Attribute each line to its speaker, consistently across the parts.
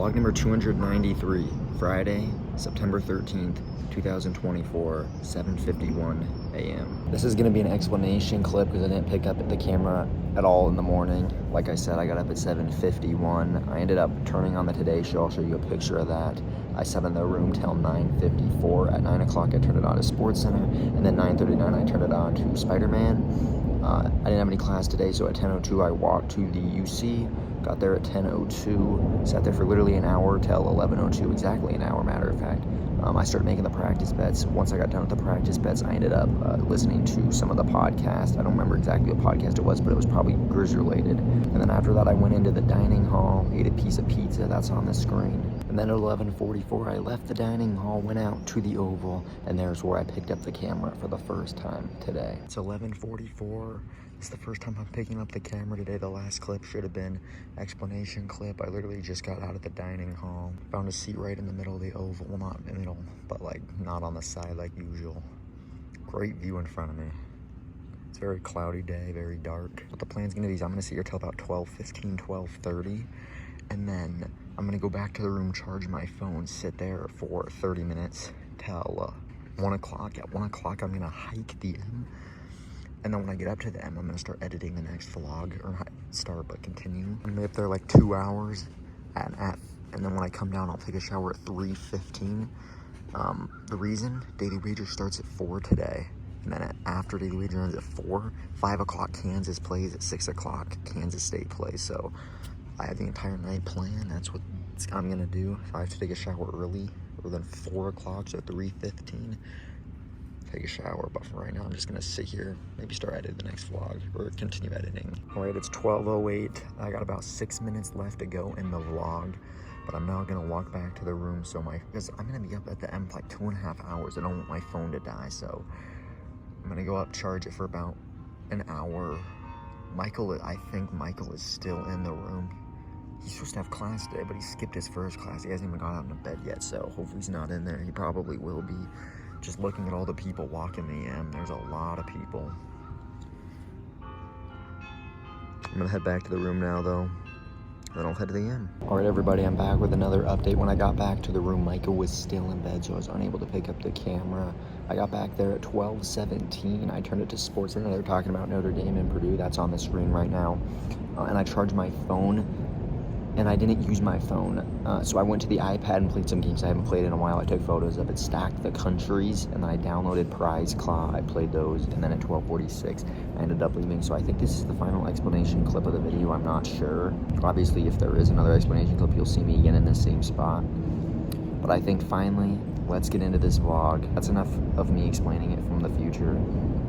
Speaker 1: Vlog number 293, Friday, September 13th, 2024, 7:51 a.m. This is gonna be an explanation clip because I didn't pick up the camera at all in the morning. Like I said, I got up at 7:51. I ended up turning on the Today Show. I'll show you a picture of that. I sat in the room till 9:54. At 9 o'clock, I turned it on to SportsCenter, and then 9:39, I turned it on to Spider-Man. I didn't have any class today, so at 10:02, I walked to the UC. Got there at 10:02, sat there for literally an hour till 11:02, exactly an hour, matter of fact. I started making the practice bets. Once I got done with the practice bets, I ended up listening to some of the podcast. I don't remember exactly what podcast it was, but it was probably Grizz related. And then after that, I went into the dining hall, ate a piece of pizza that's on the screen. And then at 11:44, I left the dining hall, went out to the Oval, and there's where I picked up the camera for the first time today. It's 11:44. It's the first time I'm picking up the camera today. The last clip should have been explanation clip. I literally just got out of the dining hall. Found a seat right in the middle of the Oval. Well, not in the middle, but like not on the side like usual. Great view in front of me. It's a very cloudy day, very dark. What the plan's gonna be is I'm gonna sit here till about 12:15, 12:30. And then I'm gonna go back to the room, charge my phone, sit there for 30 minutes till 1 o'clock. At 1 o'clock, I'm gonna hike the M. And then when I get up to the M, I'm gonna start editing the next vlog, or not start, but continue. I'm gonna be up there like 2 hours and then when I come down, I'll take a shower at 3:15. The reason, Daily Wager starts at 4 today. And then after Daily Wager ends at 4, 5 o'clock Kansas plays, at 6 o'clock Kansas State plays. So I have the entire night planned. That's what I'm gonna do. If I have to take a shower early, or then 4 o'clock, so 3:15. Take a shower, but for right now I'm just gonna sit here, maybe start editing the next vlog or continue editing. All right, it's 12:08. I got about 6 minutes left to go in the vlog, but I'm now gonna walk back to the room because I'm gonna be up at the M for like 2.5 hours. I don't want my phone to die, so I'm gonna go up, charge it for about an hour. I think Michael is still in the room. He's supposed to have class today, but he skipped his first class. He hasn't even got out of bed yet, so hopefully he's not in there. He probably will be. Just looking at all the people walking the M, there's a lot of people. I'm gonna head back to the room now though, then I'll head to the M. All right, everybody, I'm back with another update. When I got back to the room, Michael was still in bed, so I was unable to pick up the camera. I got back there at 12:17. I turned it to SportsCenter. They're talking about Notre Dame and Purdue. That's on the screen right now. And I charged my phone, and I didn't use my phone. So I went to the iPad and played some games I haven't played in a while. I took photos of it, stacked the countries, and then I downloaded Prize Claw. I played those, and then at 12:46, I ended up leaving. So I think this is the final explanation clip of the video. I'm not sure. Obviously, if there is another explanation clip, you'll see me again in the same spot. But I think finally, let's get into this vlog. That's enough of me explaining it from the future.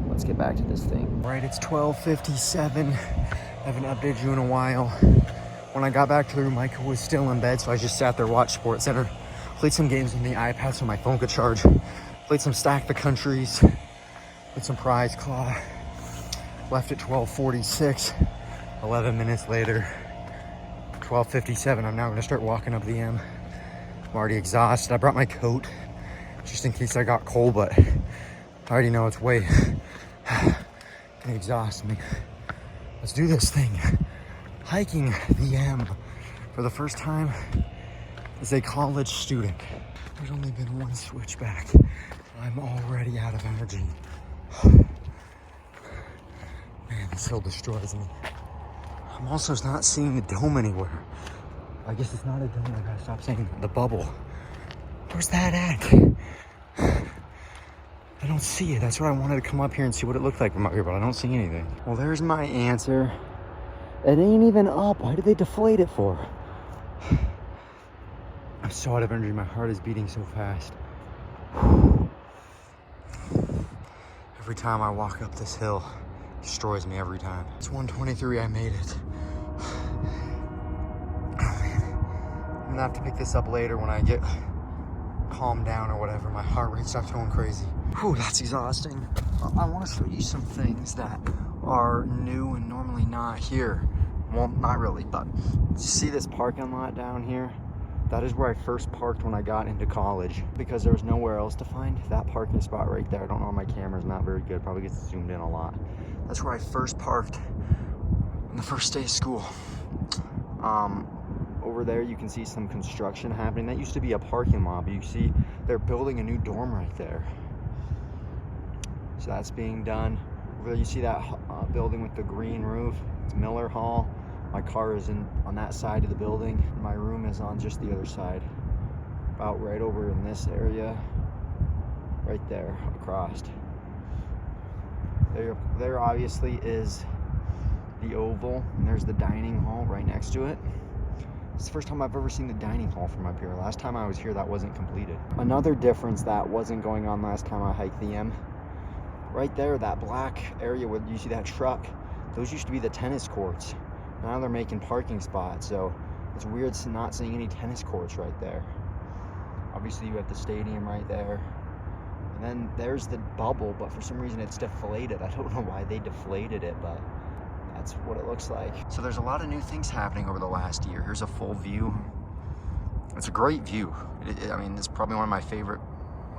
Speaker 1: Let's get back to this thing. All right, it's 12:57. I haven't updated you in a while. When I got back to the room, Michael was still in bed, so I just sat there, watched SportsCenter, played some games on the iPad so my phone could charge, played some Stack the Countries, played some Prize Claw, left at 12:46, 11 minutes later, 12:57, I'm now gonna start walking up the M. I'm already exhausted. I brought my coat, just in case I got cold, but I already know it's way gonna exhaust me. Let's do this thing. Hiking the M for the first time as a college student. There's only been one switchback. I'm already out of energy. Man, this hill destroys me. I'm also not seeing the dome anywhere. I guess it's not a dome. I gotta stop saying the bubble. Where's that at? I don't see it. That's why I wanted to come up here and see what it looked like from up here, but I don't see anything. Well, there's my answer. It ain't even up. Why did they deflate it for? I'm so out of energy. My heart is beating so fast. Every time I walk up this hill, it destroys me every time. It's 1:23. I made it. Oh, man. I'm gonna have to pick this up later when I get calmed down or whatever. My heart rate stops going crazy. Whew, that's exhausting. I want to show you some things that are new and normally not here. Well, not really, but you see this parking lot down here? That is where I first parked when I got into college because there was nowhere else to find that parking spot right there. I don't know, my camera's not very good, probably gets zoomed in a lot. That's where I first parked on the first day of school. over there you can see some construction happening. That used to be a parking lot, but you see they're building a new dorm right there. So that's being done. Over there you see that building with the green roof. It's Miller Hall. My car is on that side of the building. My room is on just the other side. About right over in this area. Right there, across. There obviously is the Oval, and there's the dining hall right next to it. It's the first time I've ever seen the dining hall from up here. Last time I was here, that wasn't completed. Another difference that wasn't going on last time I hiked the M. Right there, that black area where you see that truck, those used to be the tennis courts. Now they're making parking spots, so it's weird not seeing any tennis courts right there. Obviously, you have the stadium right there. And then there's the bubble, but for some reason it's deflated. I don't know why they deflated it, but that's what it looks like. So there's a lot of new things happening over the last year. Here's a full view. It's a great view. I mean, it's probably one of my favorite.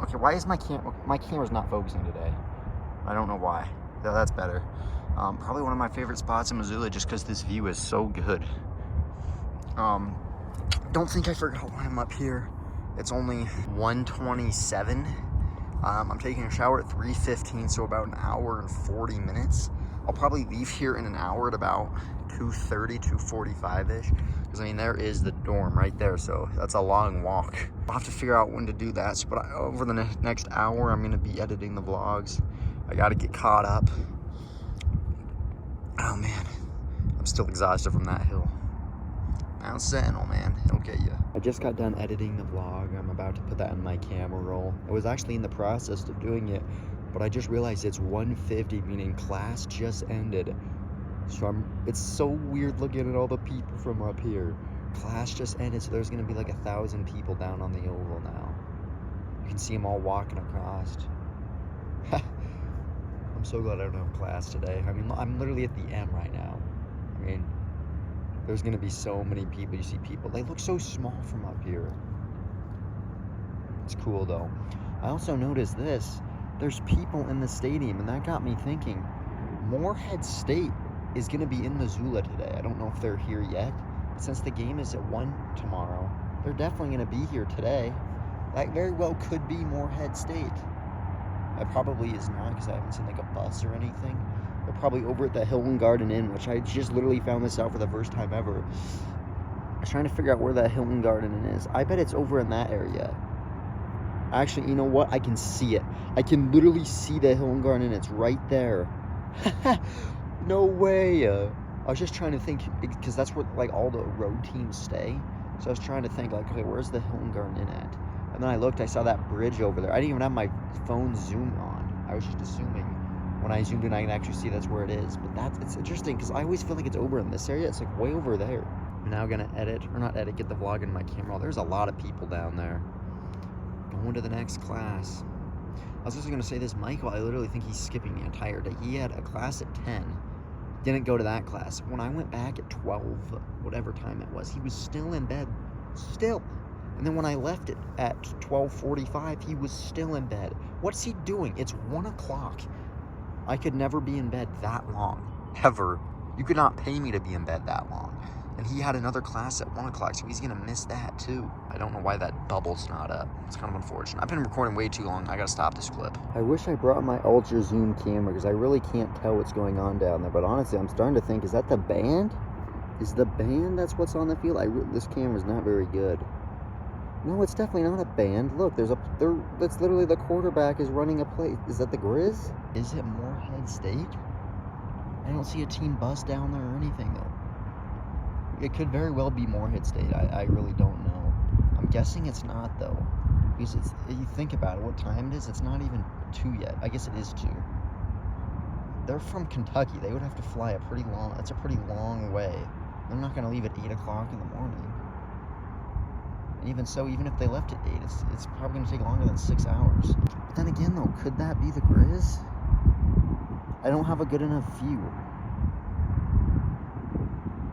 Speaker 1: Okay, why is my camera's not focusing today? I don't know why. Yeah, that's better. Probably one of my favorite spots in Missoula just because this view is so good. Don't think I forgot why I'm up here. It's only 1:27. I'm taking a shower at 3:15, so about an hour and 40 minutes. I'll probably leave here in an hour at about 2:30, 2:45-ish. Because, I mean, there is the dorm right there, so that's a long walk. I'll have to figure out when to do that. So, but over the next hour, I'm going to be editing the vlogs. I got to get caught up. Oh, man. I'm still exhausted from that hill. Mount Sentinel, man. It'll get you. I just got done editing the vlog. I'm about to put that in my camera roll. I was actually in the process of doing it, but I just realized it's 1:50, meaning class just ended. So it's so weird looking at all the people from up here. Class just ended, so there's gonna be like 1,000 people down on the Oval now. You can see them all walking across. I'm so glad I don't have class today. I mean, I'm literally at the M right now. I mean, there's gonna be so many people. You see people, they look so small from up here. It's cool though. I also noticed this. There's people in the stadium, and that got me thinking, Morehead State is gonna be in Missoula today. I don't know if they're here yet. Since the game is at 1 tomorrow, they're definitely gonna be here today. That very well could be Morehead State. It probably is not, because I haven't seen like a bus or anything. They're probably over at the Hilton Garden Inn, which I just literally found this out for the first time ever. I was trying to figure out where that Hilton Garden Inn is. I bet it's over in that area. Actually, you know what? I can see it. I can literally see the Hilton Garden Inn. It's right there. No way. I was just trying to think, because that's where like all the road teams stay. So I was trying to think like, okay, where's the Hilton Garden Inn at? And then I looked, I saw that bridge over there. I didn't even have my phone zoomed on. I was just assuming when I zoomed in, I can actually see that's where it is. But it's interesting, because I always feel like it's over in this area. It's like way over there. I'm now gonna get the vlog in my camera. There's a lot of people down there. Going to the next class. I was also gonna say this, Michael, I literally think he's skipping the entire day. He had a class at 10. Didn't go to that class. When I went back at 12, whatever time it was, he was still in bed. Still. And then when I left it at 12:45, he was still in bed. What's he doing? It's 1 o'clock. I could never be in bed that long. Ever. You could not pay me to be in bed that long. And he had another class at 1 o'clock, so he's gonna miss that too. I don't know why that bubble's not up. It's kind of unfortunate. I've been recording way too long. I gotta stop this clip. I wish I brought my ultra zoom camera, because I really can't tell what's going on down there. But honestly, I'm starting to think, is that the band? Is the band that's what's on the field? This camera's not very good. No, it's definitely not a band. Look, that's literally the quarterback is running a play. Is that the Grizz? Is it Morehead State? I don't see a team bus down there or anything though. It could very well be Morehead State. I really don't know. I'm guessing it's not though, because you think about it, what time it is. It's not even 2 yet. I guess it is 2. They're from Kentucky. They would have to fly that's a pretty long way. They're not going to leave at 8 o'clock in the morning. Even so, even if they left at 8, it's probably going to take longer than 6 hours. But then again, though, could that be the Grizz? I don't have a good enough view.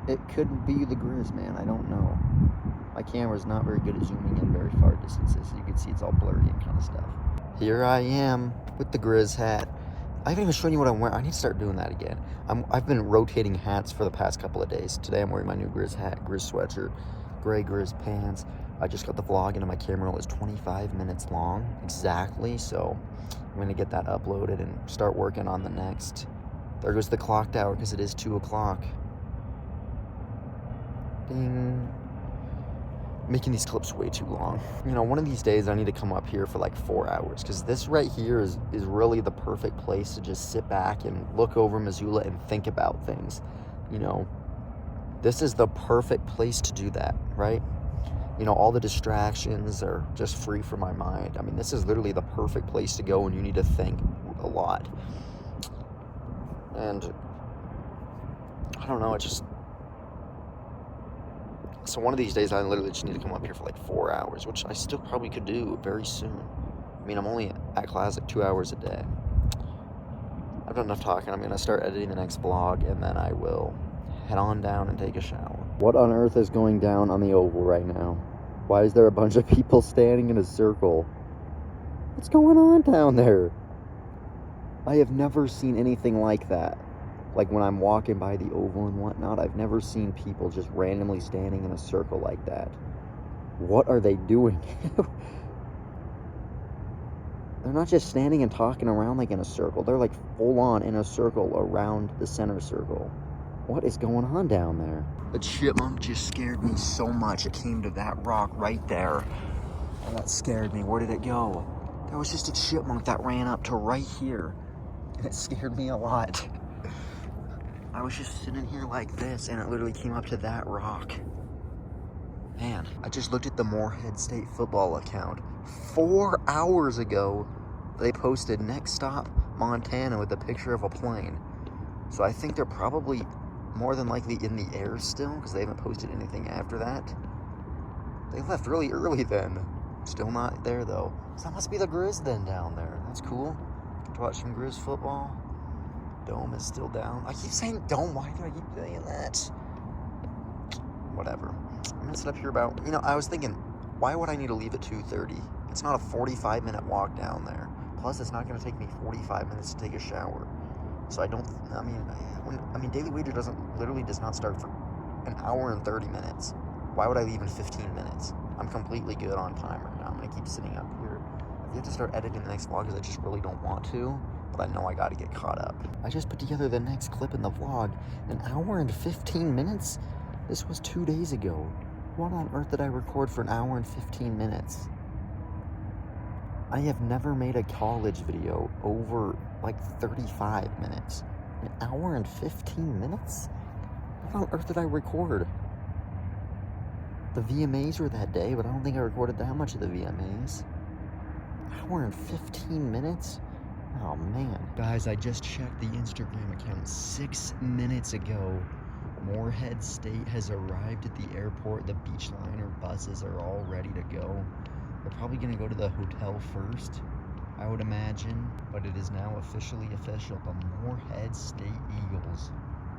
Speaker 1: It could be the Grizz, man. I don't know. My camera's not very good at zooming in very far distances. So you can see it's all blurry and kind of stuff. Here I am with the Grizz hat. I haven't even shown you what I'm wearing. I need to start doing that again. I've been rotating hats for the past couple of days. Today I'm wearing my new Grizz hat, Grizz sweatshirt. gray Grizz pants. I just got the vlog into my camera roll. It's 25 minutes long, exactly. So I'm gonna get that uploaded and start working on the next. There goes the clock tower because it is 2 o'clock. Ding. Making these clips way too long. You know, one of these days I need to come up here for like 4 hours because this right here is really the perfect place to just sit back and look over Missoula and think about things. You know, this is the perfect place to do that, right? You know, all the distractions are just free from my mind. I mean, this is literally the perfect place to go when you need to think a lot. And I don't know, it just... So one of these days I literally just need to come up here for like 4 hours, which I still probably could do very soon. I mean, I'm only at class like 2 hours a day. I've done enough talking. I'm going to start editing the next vlog, and then I will head on down and take a shower. What on earth is going down on the oval right now? Why is there a bunch of people standing in a circle? What's going on down there? I have never seen anything like that. Like when I'm walking by the oval and whatnot, I've never seen people just randomly standing in a circle like that. What are they doing? They're not just standing and talking around like in a circle. They're like full on in a circle around the center circle. What is going on down there? A chipmunk just scared me so much. It came to that rock right there. And that scared me. Where did it go? There was just a chipmunk that ran up to right here. And it scared me a lot. I was just sitting here like this, and it literally came up to that rock. Man, I just looked at the Morehead State football account. 4 hours ago, they posted next stop, Montana, with a picture of a plane. So I think they're probably more than likely in the air still, because they haven't posted anything after that. They left really early then. Still not there, though. So that must be the Grizz then down there. That's cool. Get to watch some Grizz football. Dome is still down. I keep saying dome. Why do I keep saying that? Whatever. I'm gonna sit up here about, you know, I was thinking, why would I need to leave at 2:30? It's not a 45-minute walk down there. Plus, it's not gonna take me 45 minutes to take a shower. So I don't, I mean, Daily Wager does not start for an hour and 30 minutes. Why would I leave in 15 minutes? I'm completely good on time right now. I'm gonna keep sitting up here. I have to start editing the next vlog because I just really don't want to. But I know I gotta get caught up. I just put together the next clip in the vlog. An hour and 15 minutes? This was 2 days ago. What on earth did I record for an hour and 15 minutes? I have never made a college video over like 35 minutes. An hour and 15 minutes? What on earth did I record? The VMAs were that day, but I don't think I recorded that much of the VMAs. Hour and 15 minutes? Oh man. Guys, I just checked the Instagram account 6 minutes ago. Morehead State has arrived at the airport. The Beachliner buses are all ready to go. They're probably gonna go to the hotel first, I would imagine. But it is now officially official. The Morehead State Eagles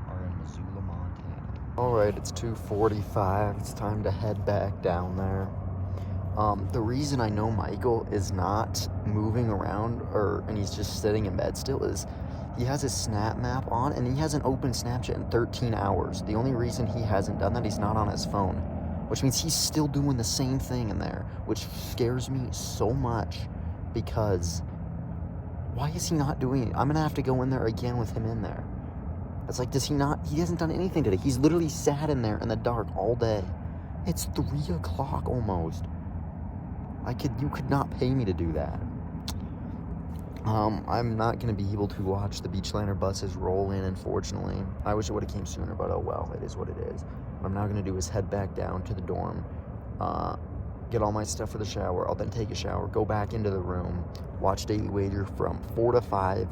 Speaker 1: are in Missoula, Montana. Alright, it's 2:45. It's time to head back down there. The reason I know Michael is not moving around and he's just sitting in bed still is he has his Snap Map on and he hasn't opened Snapchat in 13 hours. The only reason he hasn't done that, he's not on his phone, which means he's still doing the same thing in there, which scares me so much because why is he not doing it? I'm gonna have to go in there again with him in there. It's like, he hasn't done anything today. He's literally sat in there in the dark all day. It's 3 o'clock almost. You could not pay me to do that. I'm not going to be able to watch the Beachliner buses roll in, unfortunately. I wish it would have came sooner, but oh well, it is what it is. What I'm now going to do is head back down to the dorm, get all my stuff for the shower. I'll then take a shower, go back into the room, watch Daily Wager from 4 to 5,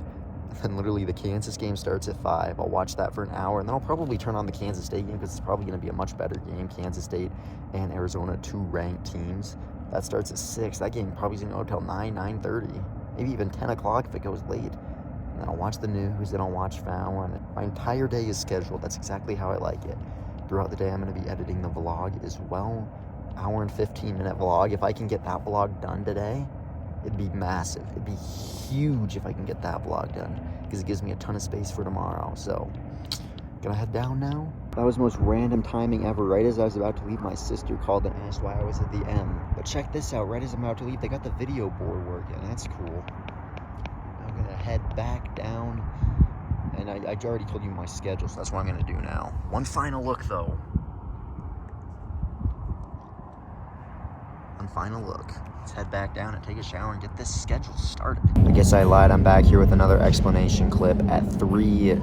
Speaker 1: and then literally the Kansas game starts at 5. I'll watch that for an hour, and then I'll probably turn on the Kansas State game because it's probably going to be a much better game. Kansas State and Arizona, 2 ranked teams. That starts at 6. That game probably is going to go until 9:30, maybe even 10 o'clock if it goes late. And then I'll watch the news, then I'll watch Fallon. My entire day is scheduled. That's exactly how I like it. Throughout the day, I'm going to be editing the vlog as well. Hour and 15-minute vlog. If I can get that vlog done today, it'd be massive. It'd be huge if I can get that vlog done because it gives me a ton of space for tomorrow. So Gonna head down now? That was the most random timing ever. Right as I was about to leave, my sister called and asked why I was at the M. But check this out, right as I'm about to leave, they got the video board working. That's cool. I'm gonna head back down. And I already told you my schedule, so that's what I'm gonna do now. One final look though. One final look. Let's head back down and take a shower and get this schedule started. I guess I lied. I'm back here with another explanation clip at 3.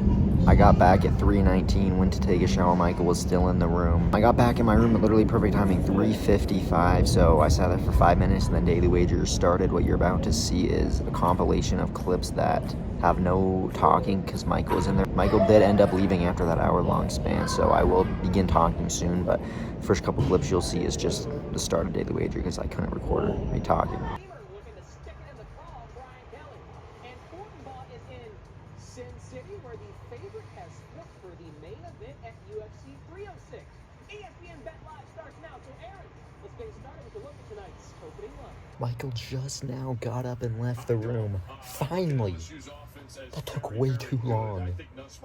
Speaker 1: I got back at 3:19, went to take a shower. Michael was still in the room. I got back in my room at literally perfect timing, 3:55. So I sat there for 5 minutes and then Daily Wagers started. What you're about to see is a compilation of clips that have no talking because Michael was in there. Michael did end up leaving after that hour-long span, so I will begin talking soon, but the first couple clips you'll see is just the start of Daily Wager because I couldn't record me talking.
Speaker 2: Looking to stick it in the craw, Brian Kelly. And Fortenbaugh is in Sin City, where the favorite has flipped for the main event at UFC 306. ESPN Bet Live starts now. So, Aaron, let's get started with a look at tonight's opening line.
Speaker 1: Michael just now got up and left the room. Finally. That took way too long.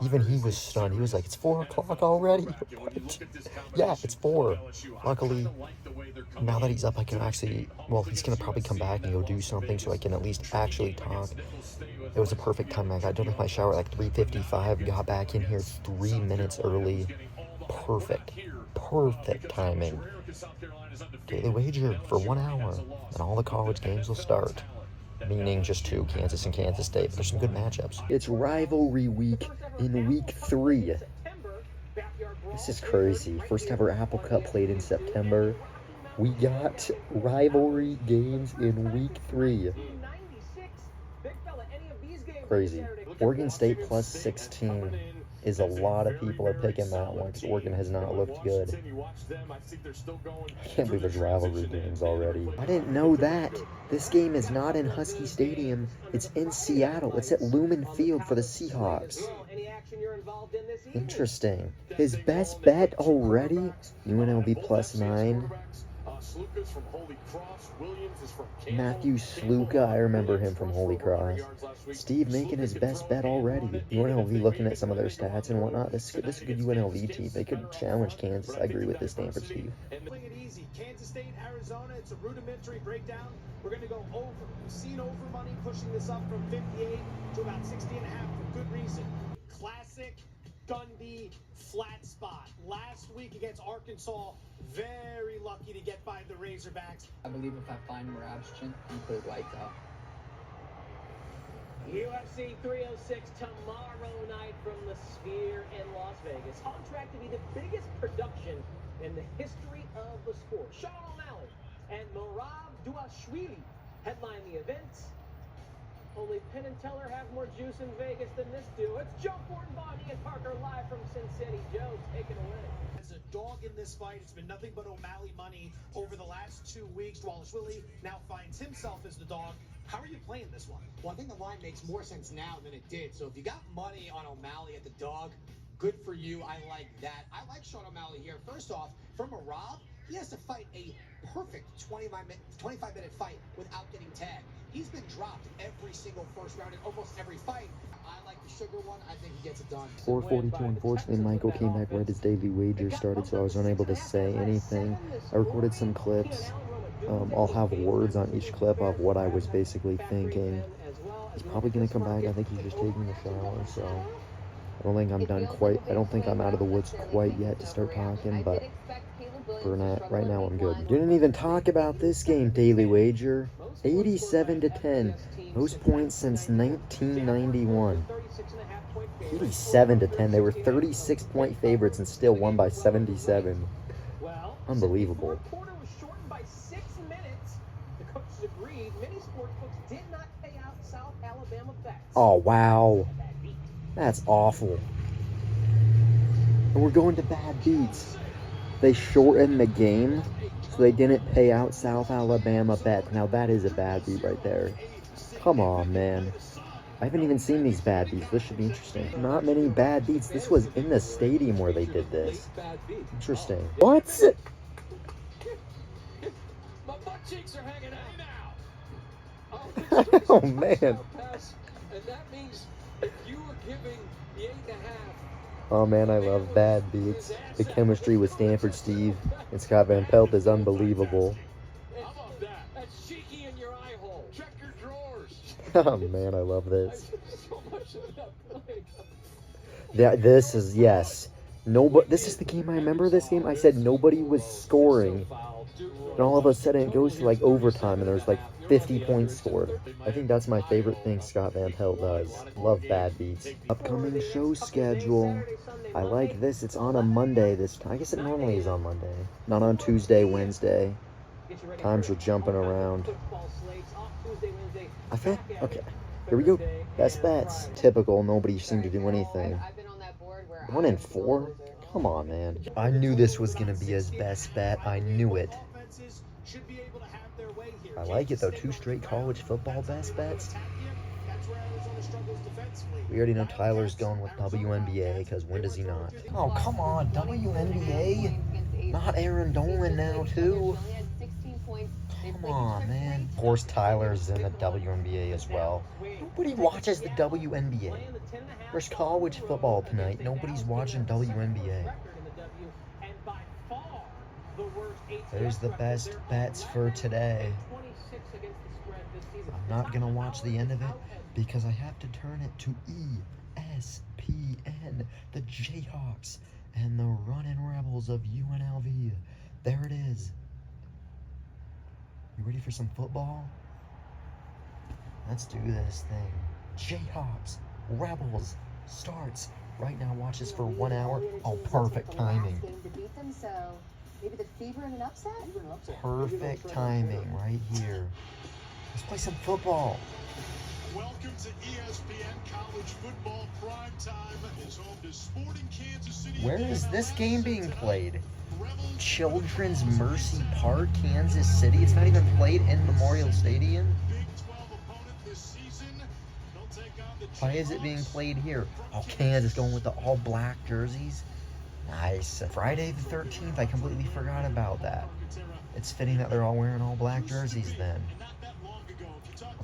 Speaker 1: Even he was stunned. He was like, it's 4 o'clock already? What? Yeah, it's 4. Luckily, now that he's up, I can actually, well, he's going to probably come back and go do something so I can at least actually talk. It was a perfect time. I got done with my shower at like 3:55, got back in here 3 minutes early. Perfect. Perfect timing. Daily Wager for 1 hour, and all the college games will start. Meaning just 2, Kansas and Kansas State, but there's some good matchups. It's rivalry week in week 3. This is crazy. First ever Apple Cup played in September. We got rivalry games in week 3. Crazy. Oregon State plus 16 is a lot of people are picking that one because Oregon has not looked good. I can't believe there's rivalry games already. I didn't know that. This game is not in Husky Stadium. It's in Seattle. It's at Lumen Field for the Seahawks. Interesting. His best bet already? UNLV plus 9. Matthew Sluka, I remember him from Holy Cross. Steve making his best bet already. UNLV looking at some of their stats and whatnot. This is a good UNLV team. They could challenge Kansas. I agree with this Stanford Steve.
Speaker 2: Kansas State, Arizona, it's a rudimentary breakdown. We're going to go over. We've seen over money pushing this up from 58 to about 60.5 for good reason. Classic Gundy flat spot. Last week against Arkansas, very lucky to get by the Razorbacks.
Speaker 3: I believe if I find Merab's chin, he put his lights out.
Speaker 2: UFC 306 tomorrow night from the Sphere in Las Vegas. On track to be the biggest production in the history of the sport. Sean O'Malley and Merab Dvalishvili headline the event. Only Penn and Teller have more juice in Vegas than this duo. It's Joe Fortenbaugh and Ian Parker live from Sin City. Joe, take it away. As a dog in this fight, it's been nothing but O'Malley money over the last 2 weeks. Dvalishvili now finds himself as the dog. How are you playing this one?
Speaker 4: Well, I think the line makes more sense now than it did. So if you got money on O'Malley at the dog, good for you. I like that. I like Sean O'Malley here. First off, from Merab, he has to fight a perfect 25-minute fight without getting tagged. He's been dropped every single first round in almost every fight. I like the Sugar one. I think he gets it done.
Speaker 1: 4:42. Unfortunately, Michael came back right as Daily Wager started, so I was unable to say anything. I recorded some clips. I'll have words on each clip of what I was basically thinking. He's probably going to come back. I think he's just taking a shower, so I don't think I'm done quite. I don't think I'm out of the woods quite yet to start talking, but for right now I'm good. Didn't even talk about this game, Daily Wager. 87-10. Most points since 1991. 87-10. They were 36-point favorites and still won by 77. Unbelievable. Oh, wow. That's awful. And we're going to bad beats. They shortened the game, so they didn't pay out South Alabama bet. Now that is a bad beat right there. Come on, man. I haven't even seen these bad beats. This should be interesting. Not many bad beats. This was in the stadium where they did this. Interesting. What?
Speaker 2: My butt cheeks are hanging out now.
Speaker 1: Oh, man.
Speaker 2: And that means if you were giving the 8.5
Speaker 1: Oh man, I love Bad Beats. The chemistry with Stanford Steve and Scott Van Pelt is unbelievable.
Speaker 4: How about that? That's cheeky in your eye hole. Check your drawers.
Speaker 1: Oh man, I love this.
Speaker 4: So much of that play.
Speaker 1: This is, yes. Nobody. This is the game I remember. This game, I said nobody was scoring, and all of a sudden it goes to like overtime, and there's like 50 points scored. I think that's my favorite thing Scott Van Pelt does. Love Bad Beats. Upcoming show schedule. I like this. It's on a Monday this time. I guess it normally is on Monday, not on Tuesday, Wednesday. Times are jumping around. I think. Okay. Here we go. Best bets. Typical. Nobody seemed to do anything. 1 and 4? Come on, man. I knew this was going to be his best bet. I knew it. I like it, though. 2 straight college football best bets. We already know Tyler's going with WNBA, because when does he not? Oh, come on. WNBA? Not Aaron Dolan now, too? Come on, man. Of course, Tyler's in the WNBA as well. Nobody watches the WNBA. There's college football tonight. Nobody's watching WNBA. There's the best bets for today. I'm not going to watch the end of it because I have to turn it to ESPN. The Jayhawks and the Runnin' Rebels of UNLV. There it is. You ready for some football? Let's do this thing. Jayhawks, Rebels, starts right now. Watch this for 1 hour. Oh, perfect timing. Perfect timing right here. Let's play some football.
Speaker 5: Welcome to ESPN College Football Prime Time. Is home to Sporting Kansas City.
Speaker 1: Where is this game being played? Children's Mercy Park, Kansas City. It's not even played in Memorial Stadium. Why is it being played here? Oh, Kansas going with the all-black jerseys. Nice. Friday the 13th, I completely forgot about that. It's fitting that they're all wearing all-black jerseys then.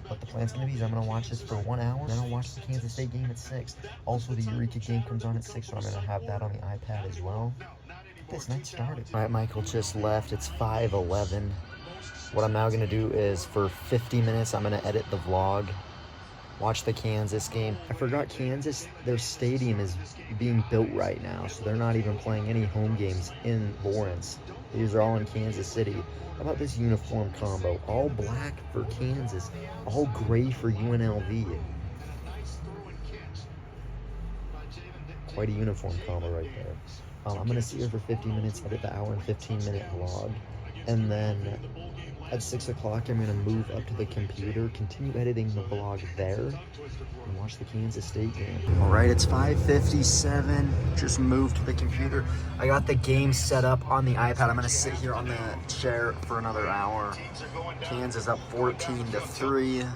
Speaker 1: What the plan's going to be is I'm going to watch this for 1 hour, then I'll watch the Kansas State game at 6. Also, the Eureka game comes on at 6, so I'm going to have that on the iPad as well. This night started. All right, Michael just left. It's 5:11. What I'm now going to do is for 50 minutes, I'm going to edit the vlog. Watch the Kansas game. I forgot Kansas, their stadium is being built right now, so they're not even playing any home games in Lawrence. These are all in Kansas City. How about this uniform combo? All black for Kansas, all gray for UNLV. Quite a uniform combo right there. I'm going to see her for 50 minutes, edit the hour and 15-minute vlog, and then at 6 o'clock, I'm going to move up to the computer, continue editing the vlog there, and watch the Kansas State game. All right, it's 5:57. Just moved to the computer. I got the game set up on the iPad. I'm going to sit here on the chair for another hour. Kansas up 14-3.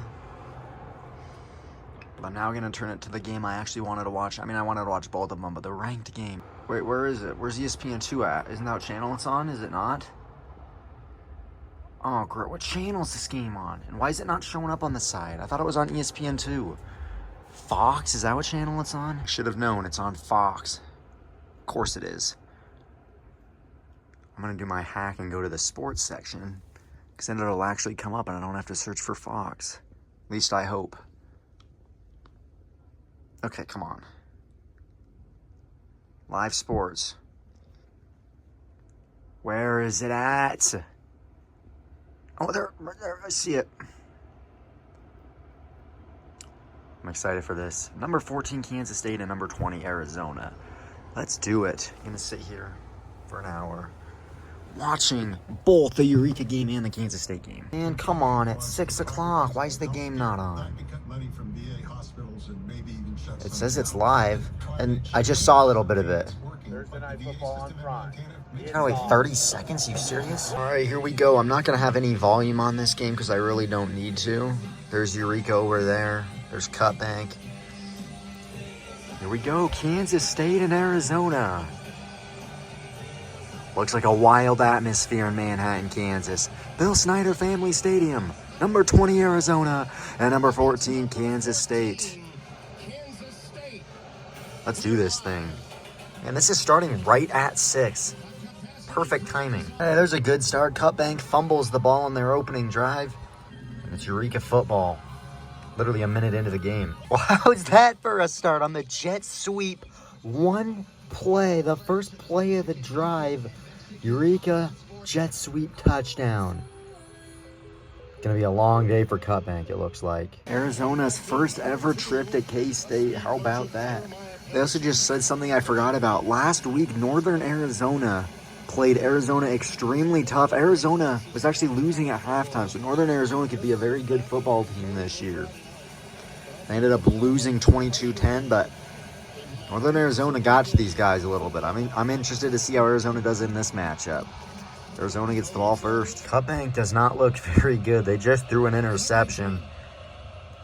Speaker 1: But I'm now going to turn it to the game I actually wanted to watch. I mean, I wanted to watch both of them, but the ranked game. Wait, where is it? Where's ESPN2 at? Isn't that what channel it's on? Is it not? Oh, great. What channel is this game on? And why is it not showing up on the side? I thought it was on ESPN2. Fox? Is that what channel it's on? I should have known. It's on Fox. Of course it is. I'm going to do my hack and go to the sports section, because then it'll actually come up and I don't have to search for Fox. At least I hope. Okay, come on. Live sports. Where is it at? Oh, there, I see it. I'm excited for this. Number 14, Kansas State, and number 20, Arizona. Let's do it. I'm going to sit here for an hour watching both the Eureka game and the Kansas State game. Man, come on, it's 6 o'clock. Why is the game not on? It says it's live, and I just saw a little bit of it.
Speaker 6: Thursday Night Football on Prime.
Speaker 1: Gotta wait 30 seconds? You serious? All right, here we go. I'm not gonna have any volume on this game because I really don't need to. There's Eureka over there. There's Cut Bank. Here we go. Kansas State and Arizona. Looks like a wild atmosphere in Manhattan, Kansas. Bill Snyder Family Stadium. Number 20, Arizona, and number 14, Kansas State. Let's do this thing. And this is starting right at 6. Perfect timing. Hey, there's a good start. Cutbank fumbles the ball on their opening drive. And it's Eureka football. Literally a minute into the game. Well, how's that for a start on the jet sweep? One play, the first play of the drive. Eureka jet sweep touchdown. Gonna be a long day for Cutbank, it looks like. Arizona's first ever trip to K-State. How about that? They also just said something I forgot about. Last week, Northern Arizona played Arizona extremely tough. Arizona was actually losing at halftime, so Northern Arizona could be a very good football team this year. They ended up losing 22-10, but Northern Arizona got to these guys a little bit. I mean, I'm interested to see how Arizona does in this matchup. Arizona gets the ball first. Cutbank does not look very good. They just threw an interception.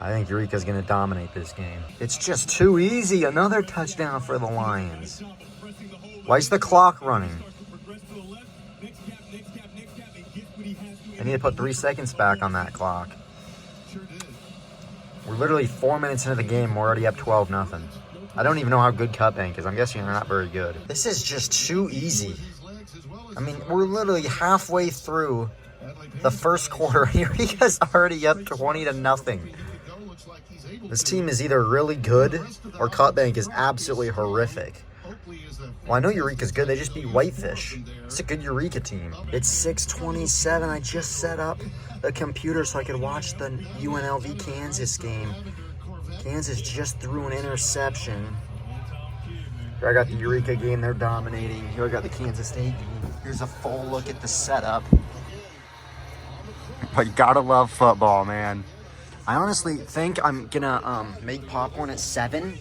Speaker 1: I think Eureka's going to dominate this game. It's just too easy. Another touchdown for the Lions. Why is the clock running? They need to put 3 seconds back on that clock. We're literally 4 minutes into the game. We're already up 12-0. I don't even know how good Cutbank is. I'm guessing they're not very good. This is just too easy. I mean, we're literally halfway through the first quarter. Eureka's already up 20-0. This team is either really good or Cutbank is absolutely horrific. Well, I know Eureka's good. They just beat Whitefish. It's a good Eureka team. It's 6:27. I just set up the computer so I could watch the UNLV-Kansas game. Kansas just threw an interception. Here I got the Eureka game. They're dominating. Here I got the Kansas State game. Here's a full look at the setup. But you gotta love football, man. I honestly think I'm gonna make popcorn at 7,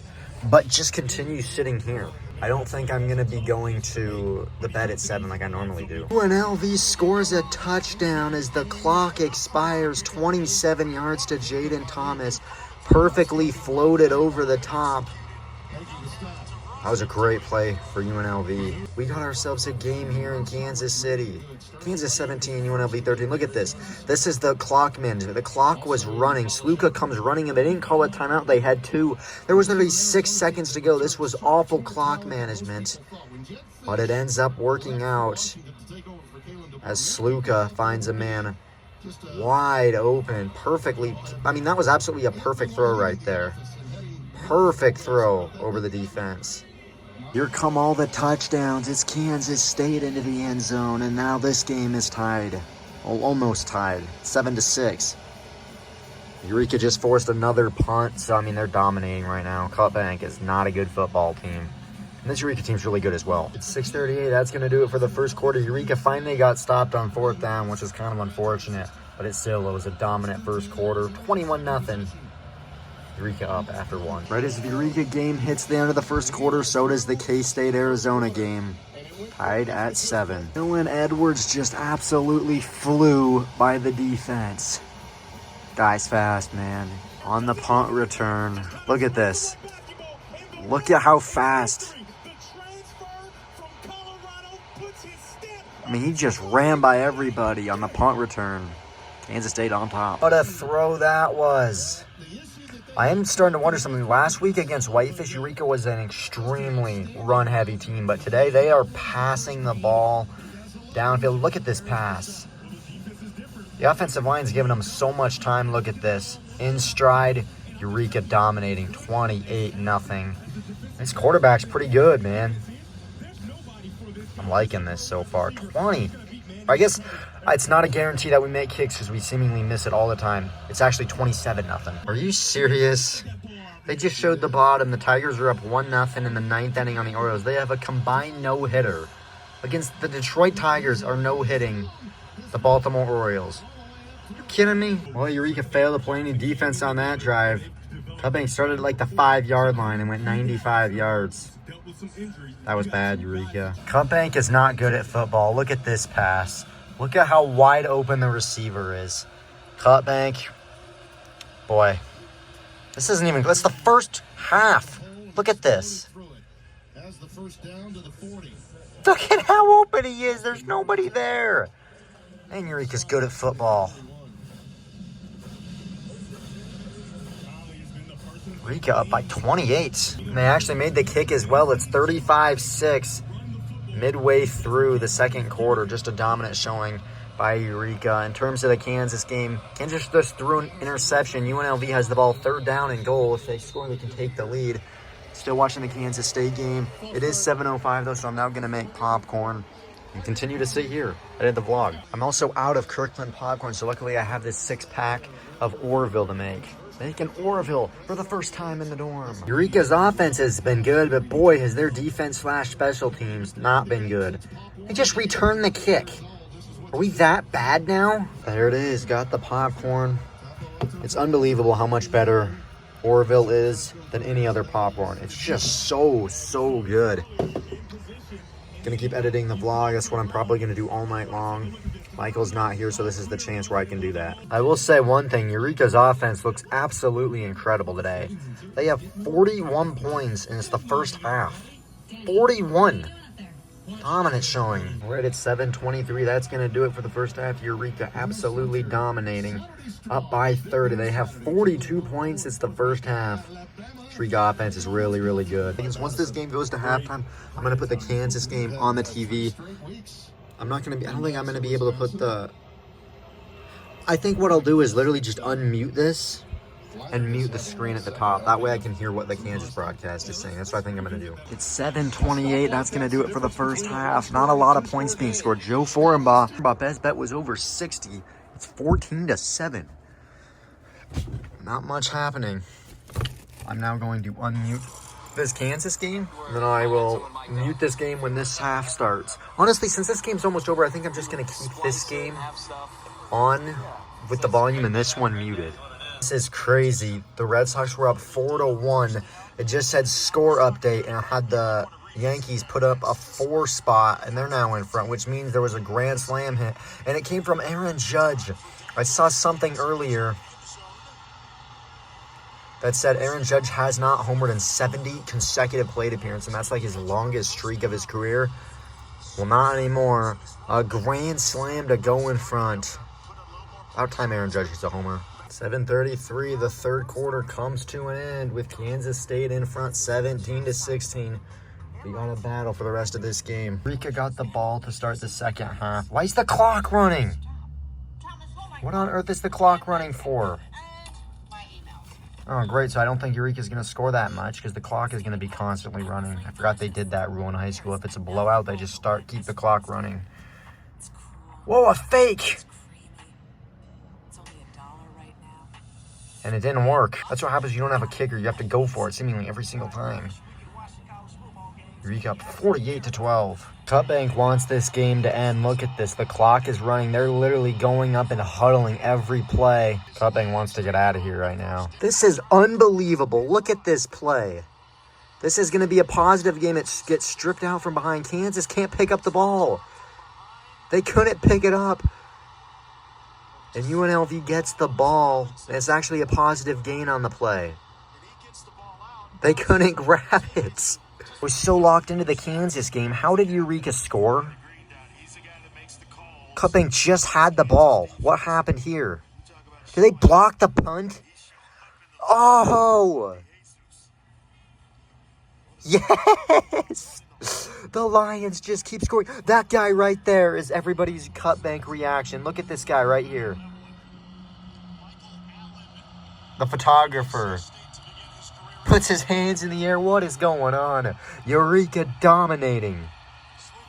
Speaker 1: but just continue sitting here. I don't think I'm gonna be going to the bed at 7 like I normally do. UNLV scores a touchdown as the clock expires. 27 yards to Jaden Thomas. Perfectly floated over the top. That was a great play for UNLV. We got ourselves a game here in Kansas City. Kansas 17, UNLV 13. Look at this. This is the clock management. The clock was running. Sluka comes running and they didn't call a timeout. They had 2. There was literally 6 seconds to go. This was awful clock management. But it ends up working out as Sluka finds a man wide open. Perfectly. I mean, that was absolutely a perfect throw right there. Perfect throw over the defense. Here come all the touchdowns. It's Kansas State into the end zone, and now this game is tied. Almost tied. 7-6. Eureka just forced another punt, so I mean they're dominating right now. Cutbank is not a good football team. And this Eureka team's really good as well. It's 6:38. That's going to do it for the first quarter. Eureka finally got stopped on 4th down, which is kind of unfortunate, but it was a dominant first quarter. 21-0. Eureka up after 1. Right as the Eureka game hits the end of the first quarter, so does the K-State Arizona game. Tied at 7. Dylan Edwards just absolutely flew by the defense. Guy's fast, man. On the punt return. Look at this. Look at how fast. I mean, he just ran by everybody on the punt return. Kansas State on top. What a throw that was. I am starting to wonder something. Last week against Whitefish, Eureka was an extremely run-heavy team, but today they are passing the ball downfield. Look at this pass. The offensive line's giving them so much time. Look at this. In stride, Eureka dominating 28-0. This quarterback's pretty good, man. I'm liking this so far. 20. I guess it's not a guarantee that we make kicks because we seemingly miss it all the time. It's actually 27-0. Are you serious? They just showed the bottom. The Tigers are up 1-0 in the 9th inning on the Orioles. They have a combined no-hitter against the Detroit Tigers are no-hitting the Baltimore Orioles. Are you kidding me? Well, Eureka failed to play any defense on that drive. Cutbank started at like the 5-yard line and went 95 yards. That was bad, Eureka. Cutbank is not good at football. Look at this pass. Look at how wide open the receiver is. Cutbank. Boy. This isn't even... That's the first half. Look at this. Look at how open he is. There's nobody there. Man, Eureka's good at football. Eureka up by 28. And they actually made the kick as well. It's 35-6 midway through the second quarter. Just a dominant showing by Eureka. In terms of the Kansas game, Kansas just threw an interception. UNLV has the ball, 3rd down and goal. If they score, they can take the lead. Still watching the Kansas State game. It is 7:05 though, so I'm now going to make popcorn and continue to sit here, edit the vlog. I'm also out of Kirkland popcorn, so luckily I have this 6-pack of Orville to make. Making Orville for the first time in the dorm. Eureka's offense has been good, but boy, has their defense/special teams not been good. They just returned the kick. Are we that bad now? There it is, got the popcorn. It's unbelievable how much better Orville is than any other popcorn. It's just so good. Gonna keep editing the vlog. That's what I'm probably gonna do all night long. Michael's not here, so this is the chance where I can do that. I will say one thing, Eureka's offense looks absolutely incredible today. They have 41 points, and it's the first half. 41. Dominant showing. We're at 7:23. That's going to do it for the first half. Eureka absolutely dominating. Up by 30. They have 42 points. It's the first half. Eureka offense is really good. Once this game goes to halftime, I'm going to put the Kansas game on the TV. I don't think I'm going to be able to put the... I think what I'll do is literally just unmute this and mute the screen at the top. That way I can hear what the Kansas broadcast is saying. That's what I think I'm going to do. It's 7:28. That's going to do it for the first half. Not a lot of points being scored. Joe Foreign best bet was over 60. It's 14-7. Not much happening. I'm now going to unmute this Kansas game, and then I will mute this game when this half starts. Honestly, since this game's almost over, I think I'm just going to keep this game on with the volume and this one muted. This is crazy. The Red Sox were up 4-1. It just said score update, and I had the Yankees put up a 4 spot, and they're now in front, which means there was a grand slam hit, and it came from Aaron Judge. I saw something earlier that said Aaron Judge has not homered in 70 consecutive plate appearances, and that's like his longest streak of his career. Well, not anymore. A grand slam to go in front. About time Aaron Judge gets a homer. 7:33, the third quarter comes to an end with Kansas State in front 17-16. We got a battle for the rest of this game. Eureka got the ball to start the second half. Why is the clock running? What on earth is the clock running for? Oh, great. So I don't think Eureka's going to score that much because the clock is going to be constantly running. I forgot they did that rule in high school. If it's a blowout, they just keep the clock running. Whoa, a fake! And it didn't work. That's what happens when you don't have a kicker. You have to go for it seemingly every single time. Eureka up 48-12. Cutbank wants this game to end. Look at this. The clock is running. They're literally going up and huddling every play. Cutbank wants to get out of here right now. This is unbelievable. Look at this play. This is going to be a positive game. It gets stripped out from behind. Kansas can't pick up the ball. They couldn't pick it up. And UNLV gets the ball, and it's actually a positive gain on the play. They couldn't grab it. We're so locked into the Kansas game. How did Eureka score? Cutbank just had the ball. What happened here? Did they block the punt? Oh! Yes! The Lions just keep scoring. That guy right there is everybody's Cutbank reaction. Look at this guy right here. The photographer puts his hands in the air. What is going on? Eureka dominating.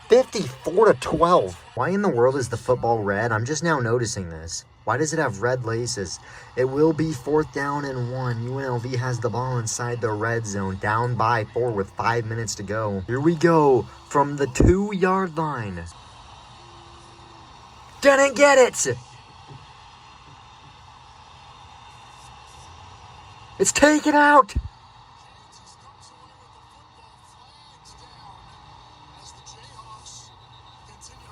Speaker 1: 54-12. Why in the world is the football red? I'm just now noticing this. Why does it have red laces? It will be 4th down and 1. UNLV has the ball inside the red zone, down by 4 with 5 minutes to go. Here we go from the 2-yard line. Didn't get it! It's taken out!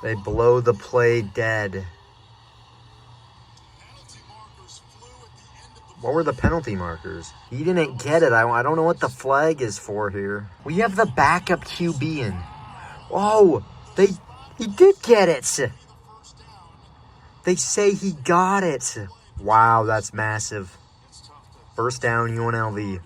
Speaker 1: They blow the play dead. What were the penalty markers? He didn't get it. I don't know what the flag is for here. We have the backup QB in. Oh, he did get it. They say he got it. Wow, that's massive. First down, UNLV.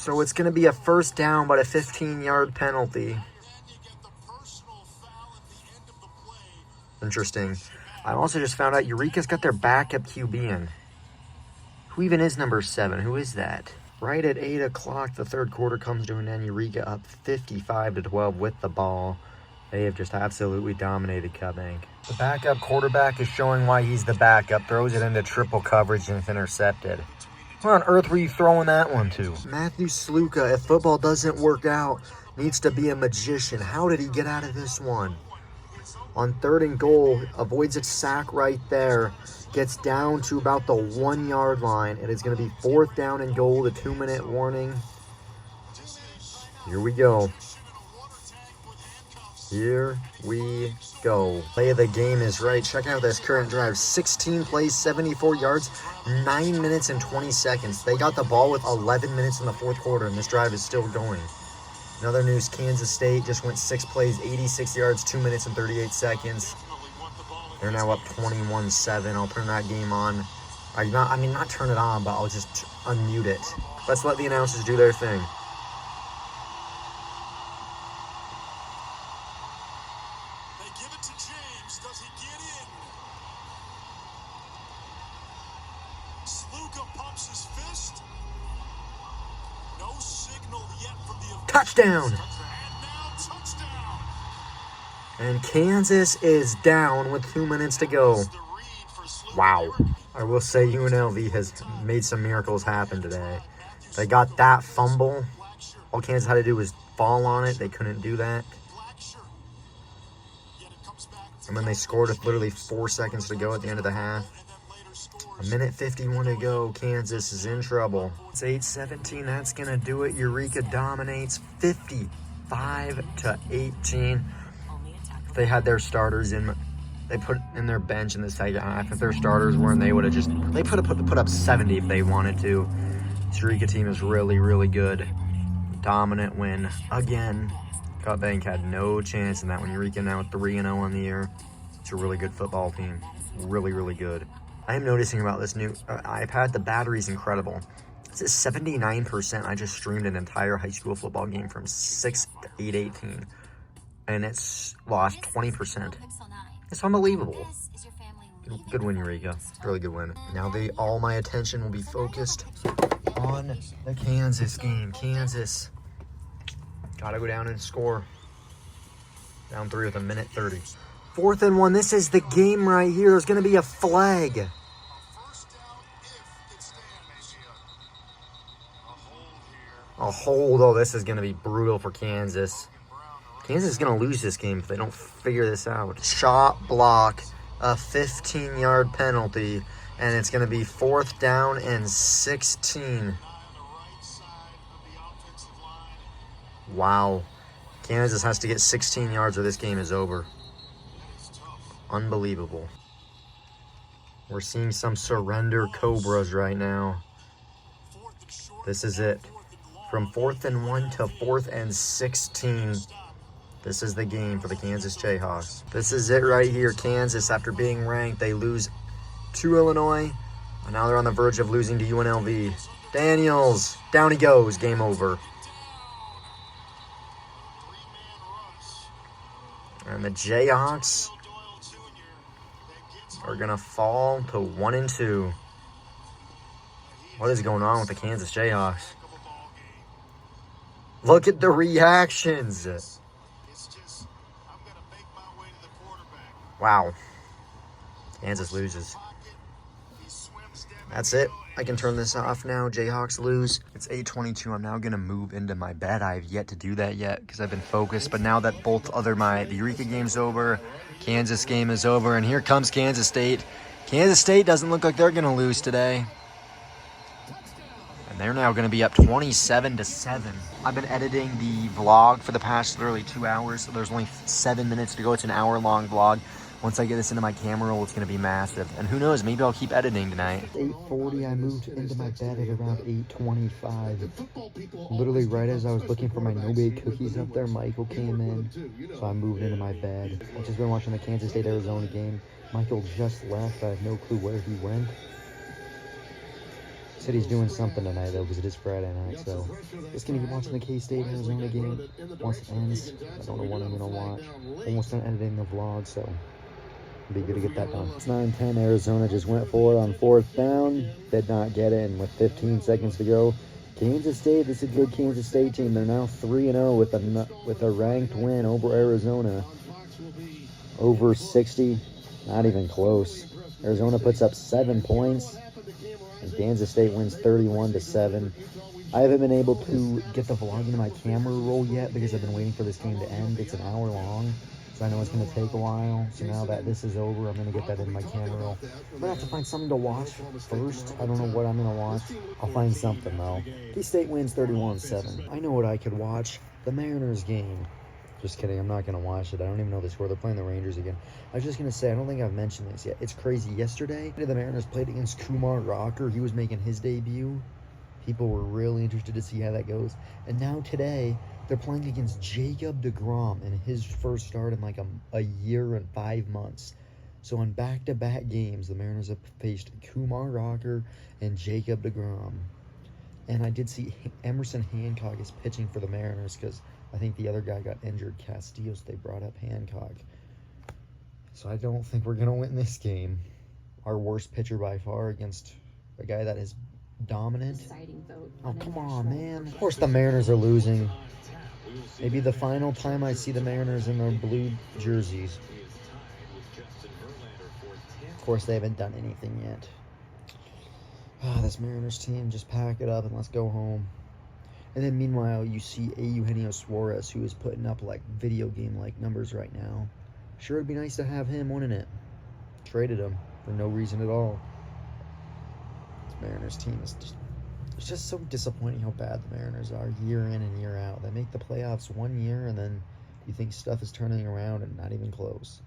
Speaker 1: So it's going to be a first down, but a 15-yard penalty. Interesting. I also just found out Eureka's got their backup QB in. Who even is number 7? Who is that? Right at 8 o'clock, the third quarter comes to an end. Eureka up 55-12 with the ball. They have just absolutely dominated Cut Bank. The backup quarterback is showing why he's the backup. Throws it into triple coverage and it's intercepted. Where on earth were you throwing that one to? Matthew Sluka, if football doesn't work out, needs to be a magician. How did he get out of this one? On 3rd and goal, avoids a sack right there. Gets down to about the 1-yard line. It is going to be 4th down and goal, the 2-minute warning. Here we go. Here we go. Play of the game is right. Check out this current drive. 16 plays, 74 yards, 9 minutes and 20 seconds. They got the ball with 11 minutes in the 4th quarter, and this drive is still going. In other news, Kansas State just went 6 plays, 86 yards, 2 minutes and 38 seconds. They're now up 21-7. I'll turn that game on. Not turn it on, but I'll just unmute it. Let's let the announcers do their thing.
Speaker 5: They give it to James. Does he get in? Sluka pumps his fist. No signal yet from the
Speaker 1: Touchdown!
Speaker 5: And now touchdown.
Speaker 1: And Kansas is down with 2 minutes to go.
Speaker 5: The read for Sluka.
Speaker 1: Wow. I will say UNLV has made some miracles happen today. They got that fumble. All Kansas had to do was fall on it. They couldn't do that. And then they scored with literally 4 seconds to go at the end of the half. 1:51 to go. Kansas is in trouble. It's 8:17. That's going to do it. Eureka dominates 55-18. If they had their starters in, they put in their bench in the second half. If their starters weren't, they would have just, they put up 70 if they wanted to. This Eureka team is really, really good. Dominant win again. Cut Bank had no chance in that one. Eureka now 3-0 on the year. It's a really good football team. Really, really good. I am noticing about this new iPad, the battery's incredible. It's at 79%. I just streamed an entire high school football game from 6 to 8:18. And it's lost 20%. It's unbelievable. Good win, Eureka. Really good win. Now all my attention will be focused on the Kansas game. Kansas gotta go down and score. Down 3 with 1:30. 4th and 1. This is the game right here. There's going to be a flag.
Speaker 5: First down if it stands. A hold here.
Speaker 1: A hold. Oh, this is going to be brutal for Kansas. Kansas is going to lose this game if they don't figure this out. Shot block, a 15-yard penalty, and it's going to be 4th down and 16.
Speaker 5: On the right side of the offensive line.
Speaker 1: Wow. Kansas has to get 16 yards or this game is over. Unbelievable. We're seeing some surrender Cobras right now. This is it. From 4th and 1 to 4th and 16. This is the game for the Kansas Jayhawks. This is it right here. Kansas, after being ranked, they lose to Illinois. And now they're on the verge of losing to UNLV. Daniels, down he goes. Game over. And the Jayhawks are going to fall to 1-2. What is going on with the Kansas Jayhawks? Look at the reactions. Wow. Kansas loses. That's it. I can turn this off now. Jayhawks lose. It's 8:22. I'm now going to move into my bed. I have yet to do that yet because I've been focused. But now that the Eureka game's over, Kansas game is over, and here comes Kansas State. Kansas State doesn't look like they're going to lose today. And they're now going to be up 27-7. I've been editing the vlog for the past literally 2 hours, so there's only 7 minutes to go. It's an hour-long vlog. Once I get this into my camera roll, it's going to be massive. And who knows, maybe I'll keep editing tonight. 8:40, I moved into my bed at around 8:25. Literally right as I was looking for my no-bake cookies up there, Michael came in. So I moved into my bed. I've just been watching the Kansas State-Arizona game. Michael just left. I have no clue where he went. Said he's doing something tonight though, because it is Friday night. So just gonna keep watching the K-State Arizona game. Once it ends, I don't know what I'm gonna watch. Almost done editing the vlog, so it'll be good to get that done. It's 9-10. Arizona just went for it on 4th down. Did not get it, and with 15 seconds to go, Kansas State. This is a good Kansas State team. They're now 3-0 with a ranked win over Arizona. Over 60, not even close. Arizona puts up 7 points, and Kansas State wins 31-7. I haven't been able to get the vlog into my camera roll yet because I've been waiting for this game to end. It's an hour long, so I know it's going to take a while. So now that this is over, I'm going to get that in my camera roll. I'm going to have to find something to watch first. I don't know what I'm going to watch. I'll find something, though. K-State wins 31-7. I know what I could watch. The Mariners game. Just kidding, I'm not going to watch it. I don't even know the score. They're playing the Rangers again. I was just going to say, I don't think I've mentioned this yet. It's crazy. Yesterday, the Mariners played against Kumar Rocker. He was making his debut. People were really interested to see how that goes. And now today, they're playing against Jacob deGrom in his first start in like a year and 5 months. So on back-to-back games, the Mariners have faced Kumar Rocker and Jacob deGrom. And I did see Emerson Hancock is pitching for the Mariners because I think the other guy got injured, Castillo, so they brought up Hancock. So I don't think we're going to win this game. Our worst pitcher by far against a guy that is dominant. Oh, come on, man. Of course the Mariners are losing. Maybe the final time I see the Mariners in their blue jerseys. Of course, they haven't done anything yet. This Mariners team, just pack it up and let's go home. And then meanwhile, you see Eugenio Suarez, who is putting up like video game-like numbers right now. Sure, it'd be nice to have him, wouldn't it? Traded him for no reason at all. This Mariners team is just, it's just so disappointing how bad the Mariners are year in and year out. They make the playoffs one year, and then you think stuff is turning around and not even close.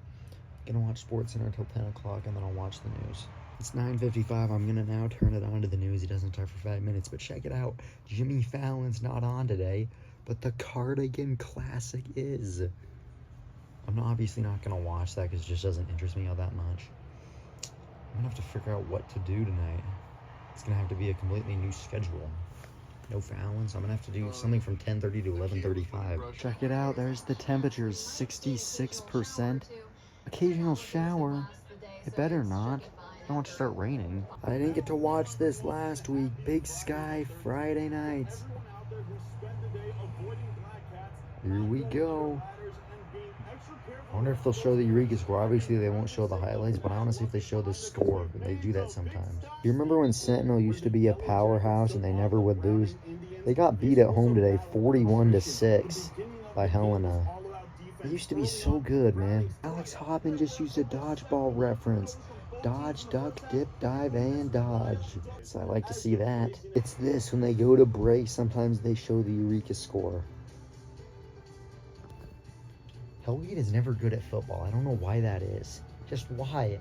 Speaker 1: I'm gonna watch SportsCenter until 10 o'clock, and then I'll watch the news. It's 9:55. I'm going to now turn it on to the news. He doesn't talk for 5 minutes, but check it out. Jimmy Fallon's not on today, but the Cardigan Classic is. I'm obviously not going to watch that because it just doesn't interest me all that much. I'm going to have to figure out what to do tonight. It's going to have to be a completely new schedule. No Fallon, so I'm going to have to do something from 10:30 to 11:35. Check it out. There's the temperatures, 66%. Occasional shower. It better not. I want to start raining. I didn't get to watch this last week. Big Sky Friday nights. Here we go. I wonder if they'll show the Eureka score. Obviously, they won't show the highlights, but I want to see if they show the score. They do that sometimes. You remember when Sentinel used to be a powerhouse and they never would lose? They got beat at home today, 41-6 by Helena. They used to be so good, man. Alex Hoppin just used a dodgeball reference. Dodge, duck, dip, dive, and dodge. So I like to see that. It's this, when they go to break, sometimes they show the Eureka score. Hellgate is never good at football. I don't know why that is. Just why?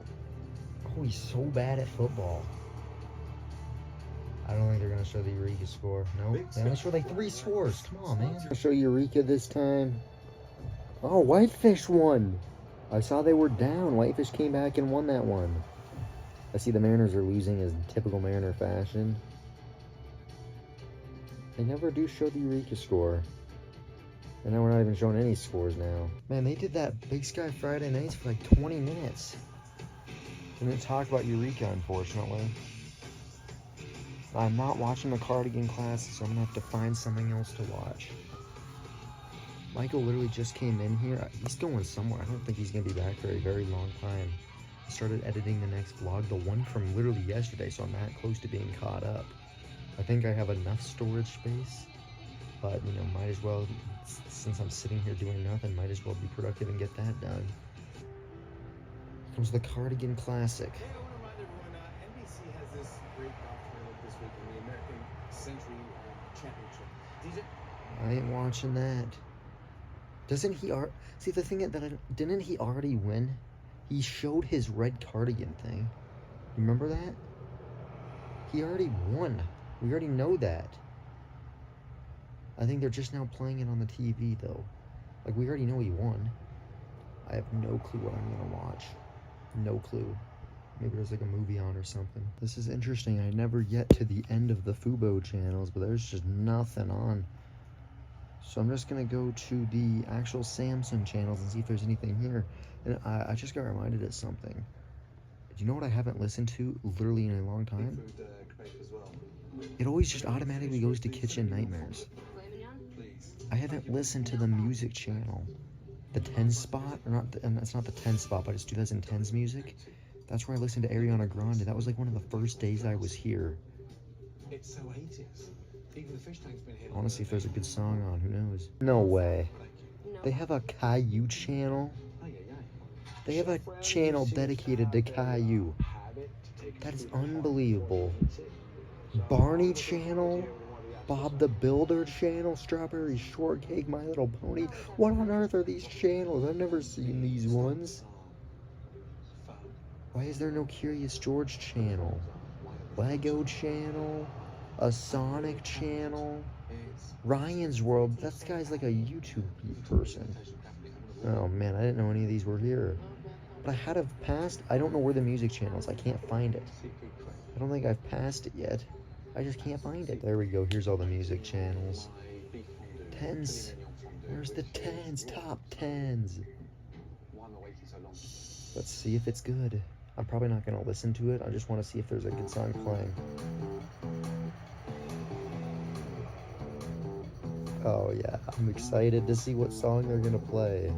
Speaker 1: Oh, he's so bad at football. I don't think they're going to show the Eureka score. No, they only show like 3 scores. Come on, man. I'll show Eureka this time. Oh, Whitefish won. I saw they were down. Whitefish came back and won that one. I see the Mariners are losing in typical Mariner fashion. They never do show the Eureka score. And now we're not even showing any scores now. Man, they did that Big Sky Friday nights for like 20 minutes. Didn't talk about Eureka, unfortunately. I'm not watching the Cardigan Classic, so I'm going to have to find something else to watch. Michael literally just came in here. He's going somewhere. I don't think he's going to be back for a very long time. I started editing the next vlog, the one from literally yesterday, so I'm that close to being caught up. I think I have enough storage space, but, you know, might as well, since I'm sitting here doing nothing, might as well be productive and get that done. Here comes the Cardigan Classic.
Speaker 6: Hey, I want to remind everyone, NBC has this great golf tournament this week in the American Century Championship. DJ?
Speaker 1: I ain't watching that. Doesn't he see the thing that didn't he already win? He showed his red cardigan thing. Remember that? He already won. We already know that. I think they're just now playing it on the TV though. Like, we already know he won. I have no clue what I'm gonna watch. No clue. Maybe there's like a movie on or something. This is interesting. I never get to the end of the Fubo channels, but there's just nothing on. So I'm just gonna go to the actual Samsung channels and see if there's anything here. And I just got reminded of something. Do you know what I haven't listened to literally in a long time? It always just automatically goes to Kitchen Nightmares. I haven't listened to the music channel. The 10 spot, or not, and that's not the 10 spot, but it's 2010's music. That's where I listened to Ariana Grande. That was like one of the first days I was here.
Speaker 6: It's so 80s. Even the fish tank's been hit.
Speaker 1: I want to see if there's a good song on. Who knows? No way. They have a Caillou channel. They have a channel dedicated to Caillou. That is unbelievable. Barney channel. Bob the Builder channel. Strawberry Shortcake. My Little Pony. What on earth are these channels? I've never seen these ones. Why is there no Curious George channel? Lego channel? A Sonic channel? Ryan's World? That guy's like a YouTube person. Oh man, I didn't know any of these were here. But I had have passed. I don't know where the music channel is. I can't find it. I don't think I've passed it yet. I just can't find it. There we go. Here's all the music channels. 10s. Where's the 10s? Top 10s. Let's see if it's good. I'm probably not going to listen to it. I just want to see if there's a good song playing. Oh yeah, I'm excited to see what song they're going to play.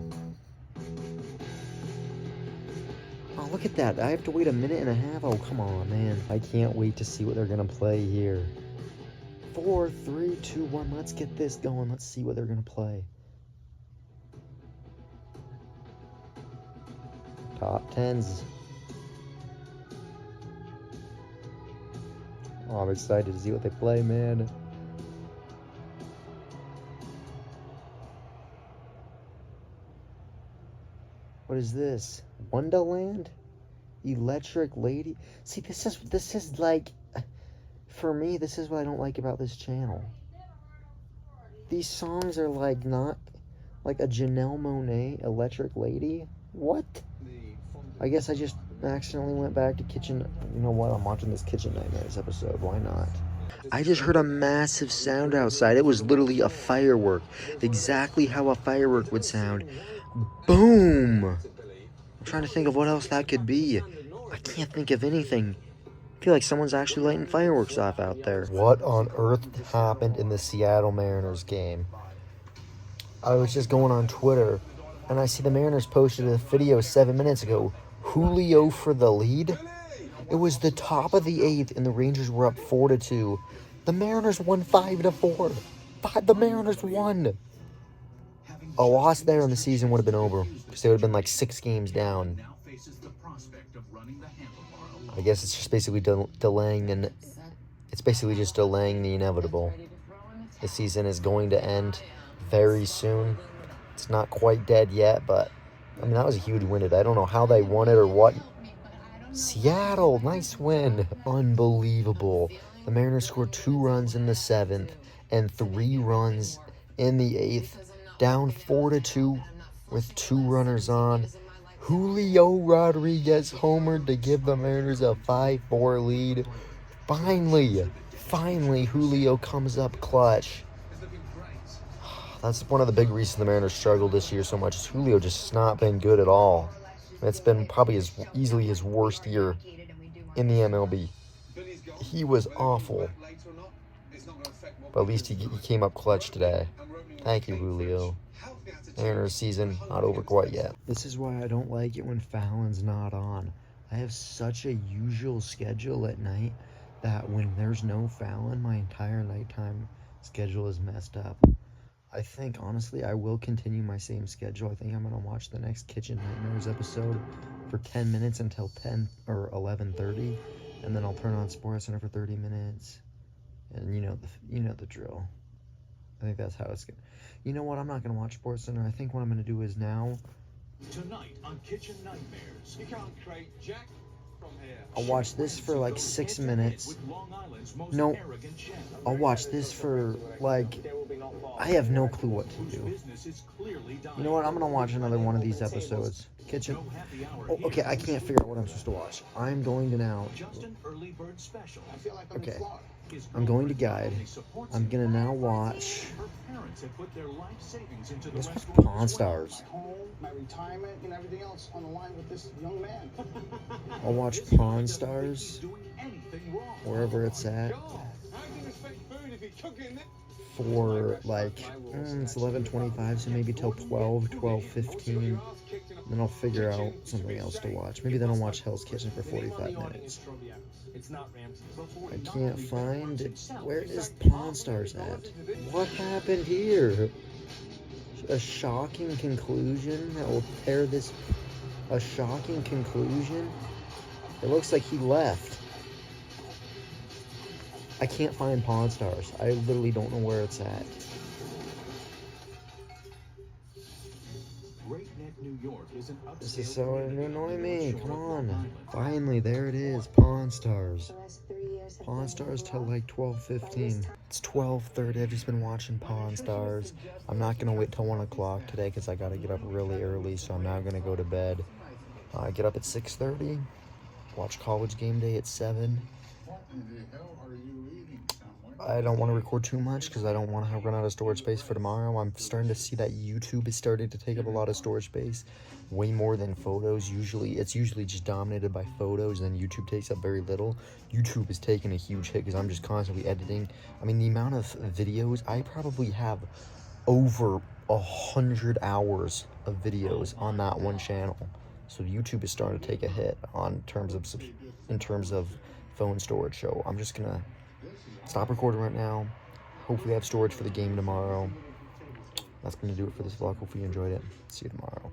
Speaker 1: Oh, look at that. I have to wait a minute and a half. Oh, come on, man. I can't wait to see what they're going to play here. 4, 3, 2, 1. Let's get this going. Let's see what they're going to play. Top 10s. Oh, I'm excited to see what they play, man. What is this? Wonderland? Electric Lady? See, this is like, for me, this is what I don't like about this channel. These songs are like not like a Janelle Monáe Electric Lady. What? I guess I just accidentally went back to Kitchen. You know what? I'm watching this Kitchen Nightmares episode. Why not? I just heard a massive sound outside. It was literally a firework. Exactly how a firework would sound. Boom! I'm trying to think of what else that could be. I can't think of anything. I feel like someone's actually lighting fireworks off out there. What on earth happened in the Seattle Mariners game? I was just going on Twitter, and I see the Mariners posted a video 7 minutes ago. Julio for the lead. It was the top of the 8th, and the Rangers were up 4-2. The Mariners won 5-4. The Mariners won. A loss there in the season would have been over, because they would have been like 6 games down. I guess it's just basically delaying, and it's basically just delaying the inevitable. The season is going to end very soon. It's not quite dead yet, but I mean, that was a huge win today. I don't know how they won it or what. Seattle, nice win. Unbelievable. The Mariners scored 2 runs in the 7th and 3 runs in the 8th. Down 4-2 with 2 runners on. Julio Rodriguez homered to give the Mariners a 5-4 lead. Finally, Julio comes up clutch. That's one of the big reasons the Mariners struggled this year so much. Is Julio just not been good at all. It's been probably easily his worst year in the MLB. He was awful. But at least he came up clutch today. Thank you, Julio. Mariners season not over quite yet. This is why I don't like it when Fallon's not on. I have such a usual schedule at night that when there's no Fallon, my entire nighttime schedule is messed up. I think, honestly, I will continue my same schedule. I think I'm going to watch the next Kitchen Nightmares episode for 10 minutes until 10 or 11:30, and then I'll turn on SportsCenter for 30 minutes. And you know the drill. I think that's how it's going. You know what? I'm not going to watch SportsCenter. I think what I'm going to do is now.
Speaker 5: Tonight on Kitchen Nightmares.
Speaker 4: You can't create Jack.
Speaker 1: I'll watch this for like 6 minutes. No, I'll watch this for like, I have no clue what to do. You know what? I'm gonna watch another one of these episodes. Kitchen. Oh, okay, I can't figure out what I'm supposed to watch. I'm going to now. Okay, I'm going to guide. I'm gonna now watch. Let's watch Pawn Stars.
Speaker 7: My retirement and everything else on the line with this young man.
Speaker 1: I'll watch Pawn Stars wherever it's at for like it's 11:25, so maybe till 12:15. Then I'll figure out something else to watch. Maybe then I'll watch Hell's Kitchen for 45 minutes. I can't find it. Where is Pawn Stars at? What happened here? A shocking conclusion that will tear this. A shocking conclusion? It looks like he left. I can't find Pawn Stars. I literally don't know where it's at. This is so annoying me. Come on. Finally, there it is. Pawn Stars. Pawn Stars till like 12:15. It's 12:30. I've just been watching Pawn Stars. I'm not going to wait till 1 o'clock today because I got to get up really early, so I'm now going to go to bed. I get up at 6:30. Watch College Game Day at 7. I don't want to record too much because I don't want to run out of storage space for tomorrow. I'm starting to see that YouTube is starting to take up a lot of storage space, way more than photos. It's usually just dominated by photos, and then YouTube takes up very little. YouTube is taking a huge hit because I'm just constantly editing. I mean, the amount of videos, I probably have over 100 hours of videos on that one channel. So YouTube is starting to take a hit in terms of phone storage. So I'm just gonna stop recording right now. Hopefully I have storage for the game tomorrow. That's gonna do it for this vlog. Hopefully you enjoyed it. See you tomorrow.